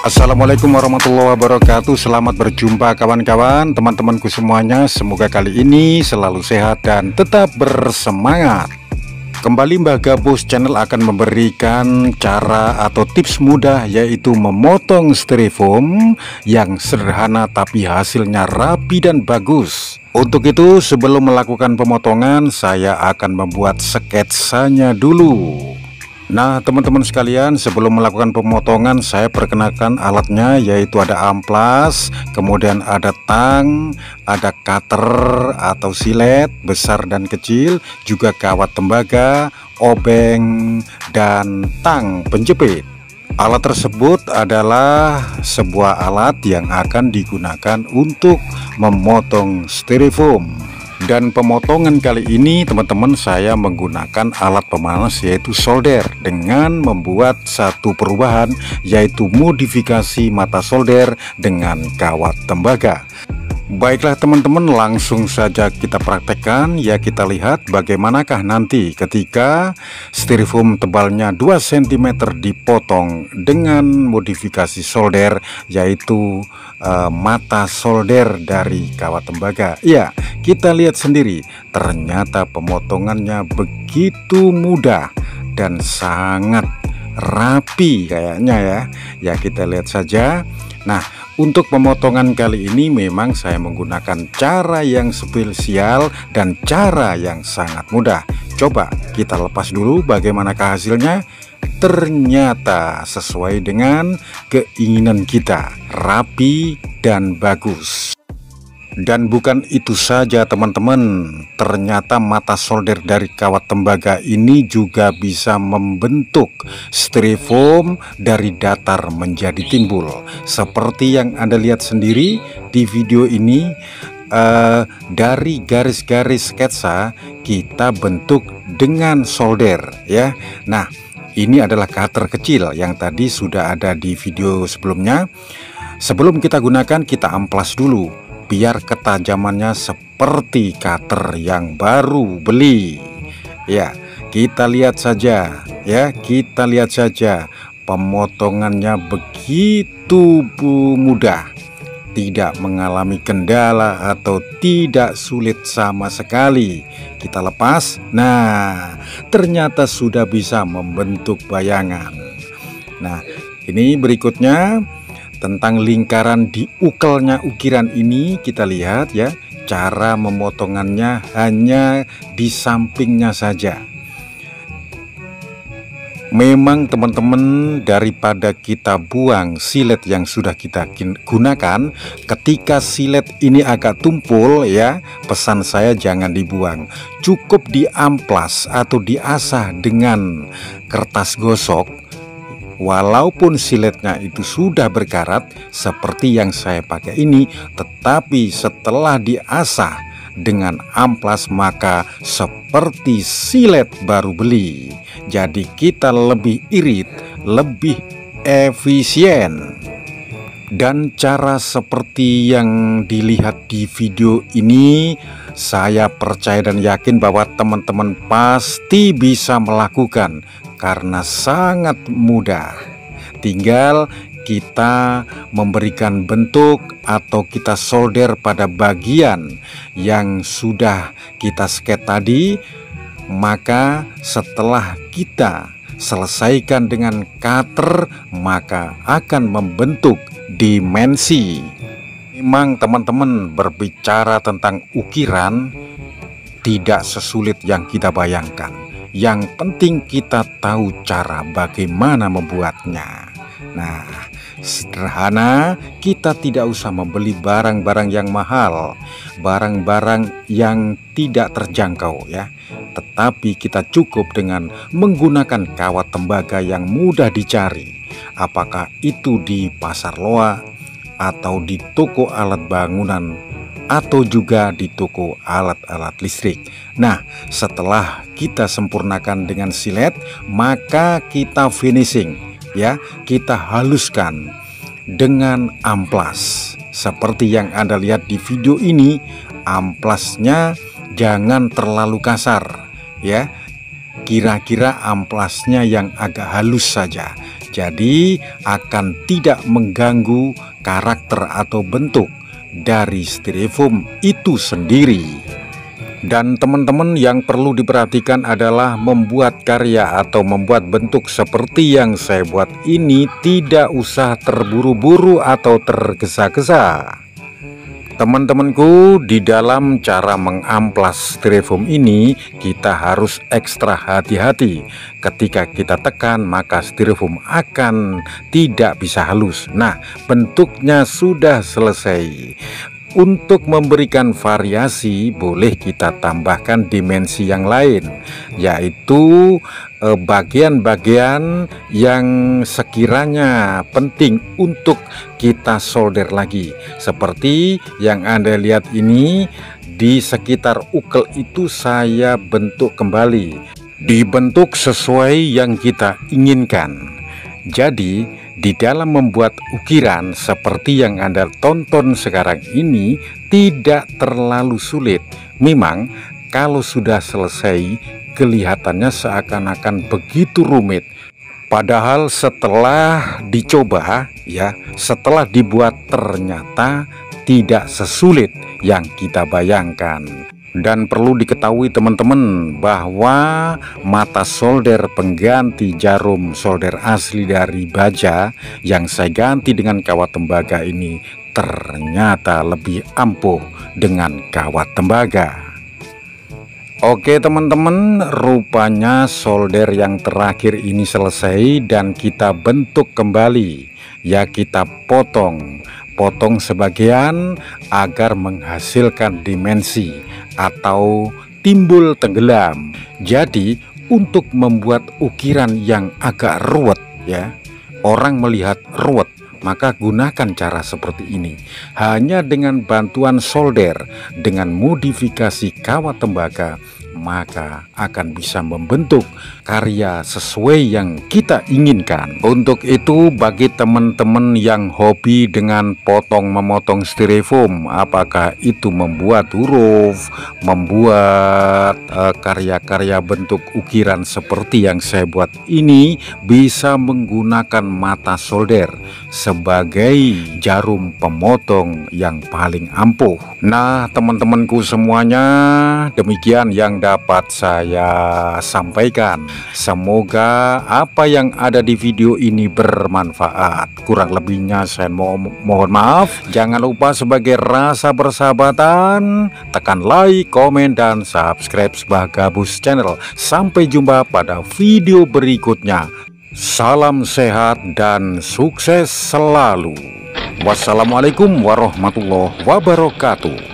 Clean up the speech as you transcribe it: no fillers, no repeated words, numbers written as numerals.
Assalamualaikum warahmatullahi wabarakatuh. Selamat berjumpa kawan-kawan, teman-temanku semuanya. Semoga kali ini selalu sehat dan tetap bersemangat. Kembali Mbah Gabus Channel akan memberikan cara atau tips mudah, yaitu memotong styrofoam yang sederhana tapi hasilnya rapi dan bagus. Untuk itu, sebelum melakukan pemotongan, saya akan membuat sketsanya dulu. Nah teman-teman sekalian, sebelum melakukan pemotongan saya perkenalkan alatnya, yaitu ada amplas, kemudian ada tang, ada cutter atau silet besar dan kecil, juga kawat tembaga, obeng, dan tang penjepit. Alat tersebut adalah sebuah alat yang akan digunakan untuk memotong styrofoam. Dan pemotongan kali ini teman-teman, saya menggunakan alat pemanas yaitu solder, dengan membuat satu perubahan, yaitu modifikasi mata solder dengan kawat tembaga. Baiklah teman-teman, langsung saja kita praktekkan ya. Kita lihat bagaimanakah nanti ketika styrofoam tebalnya 2 cm dipotong dengan modifikasi solder, yaitu mata solder dari kawat tembaga. Ya, kita lihat sendiri, ternyata pemotongannya begitu mudah dan sangat rapi kayaknya ya. Ya, kita lihat saja. Nah, untuk pemotongan kali ini memang saya menggunakan cara yang spesial dan cara yang sangat mudah. Coba kita lepas dulu bagaimanakah hasilnya. Ternyata sesuai dengan keinginan kita, rapi dan bagus. Dan bukan itu saja teman-teman, ternyata mata solder dari kawat tembaga ini juga bisa membentuk styrofoam dari datar menjadi timbul. Seperti yang Anda lihat sendiri di video ini, dari garis-garis sketsa kita bentuk dengan solder ya. Nah, ini adalah cutter kecil yang tadi sudah ada di video sebelumnya. Sebelum kita gunakan, kita amplas dulu biar ketajamannya seperti cutter yang baru beli. Ya, kita lihat saja ya, kita lihat saja pemotongannya begitu mudah, tidak mengalami kendala atau tidak sulit sama sekali. Kita lepas, nah ternyata sudah bisa membentuk bayangan. Nah, ini berikutnya tentang lingkaran di ukelnya ukiran ini. Kita lihat ya, cara memotongannya hanya di sampingnya saja. Memang teman-teman, daripada kita buang silet yang sudah kita gunakan, ketika silet ini agak tumpul ya, pesan saya jangan dibuang. Cukup diamplas atau diasah dengan kertas gosok. Walaupun siletnya itu sudah berkarat seperti yang saya pakai ini, tetapi setelah diasah dengan amplas maka seperti silet baru beli. Jadi kita lebih irit, lebih efisien. Dan cara seperti yang dilihat di video ini, saya percaya dan yakin bahwa teman-teman pasti bisa melakukan, karena sangat mudah. Tinggal kita memberikan bentuk atau kita solder pada bagian yang sudah kita sketch tadi. Maka setelah kita selesaikan dengan cutter, maka akan membentuk dimensi. Memang teman-teman, berbicara tentang ukiran tidak sesulit yang kita bayangkan. Yang penting kita tahu cara bagaimana membuatnya. Nah, sederhana, kita tidak usah membeli barang-barang yang mahal, barang-barang yang tidak terjangkau ya. Tetapi kita cukup dengan menggunakan kawat tembaga yang mudah dicari. Apakah itu di pasar loa, atau di toko alat bangunan, atau juga di toko alat-alat listrik. Nah, setelah kita sempurnakan dengan silet, maka kita finishing ya, kita haluskan dengan amplas. Seperti yang Anda lihat di video ini, amplasnya jangan terlalu kasar ya. Kira-kira amplasnya yang agak halus saja. Jadi akan tidak mengganggu karakter atau bentuk dari styrofoam itu sendiri. Dan teman-teman, yang perlu diperhatikan adalah membuat karya atau membuat bentuk seperti yang saya buat ini tidak usah terburu-buru atau tergesa-gesa. Teman-temanku, di dalam cara mengamplas styrofoam ini kita harus ekstra hati-hati. Ketika kita tekan maka styrofoam akan tidak bisa halus. Nah, bentuknya sudah selesai. Untuk memberikan variasi boleh kita tambahkan dimensi yang lain, yaitu bagian-bagian yang sekiranya penting untuk kita solder lagi. Seperti yang Anda lihat ini, di sekitar ukel itu saya bentuk kembali, dibentuk sesuai yang kita inginkan. Jadi di dalam membuat ukiran seperti yang Anda tonton sekarang ini tidak terlalu sulit. Memang kalau sudah selesai kelihatannya seakan-akan begitu rumit. Padahal setelah dicoba ya, setelah dibuat ternyata tidak sesulit yang kita bayangkan. Dan perlu diketahui teman-teman bahwa mata solder pengganti jarum solder asli dari baja yang saya ganti dengan kawat tembaga ini ternyata lebih ampuh dengan kawat tembaga. Oke teman-teman, rupanya solder yang terakhir ini selesai dan kita bentuk kembali. Ya, kita potong sebagian agar menghasilkan dimensi atau timbul tenggelam. Jadi untuk membuat ukiran yang agak ruwet ya, orang melihat ruwet, maka gunakan cara seperti ini. Hanya dengan bantuan solder dengan modifikasi kawat tembaga, maka akan bisa membentuk karya sesuai yang kita inginkan. Untuk itu, bagi teman-teman yang hobi dengan memotong styrofoam, apakah itu membuat huruf, membuat karya-karya bentuk ukiran seperti yang saya buat ini, bisa menggunakan mata solder sebagai jarum pemotong yang paling ampuh. Nah teman-temanku semuanya, demikian yang dapat saya sampaikan. Semoga apa yang ada di video ini bermanfaat. Kurang lebihnya saya mohon maaf. Jangan lupa sebagai rasa persahabatan, tekan like, komen, dan subscribe Bagabus Channel. Sampai jumpa pada video berikutnya. Salam sehat dan sukses selalu. Wassalamualaikum warahmatullahi wabarakatuh.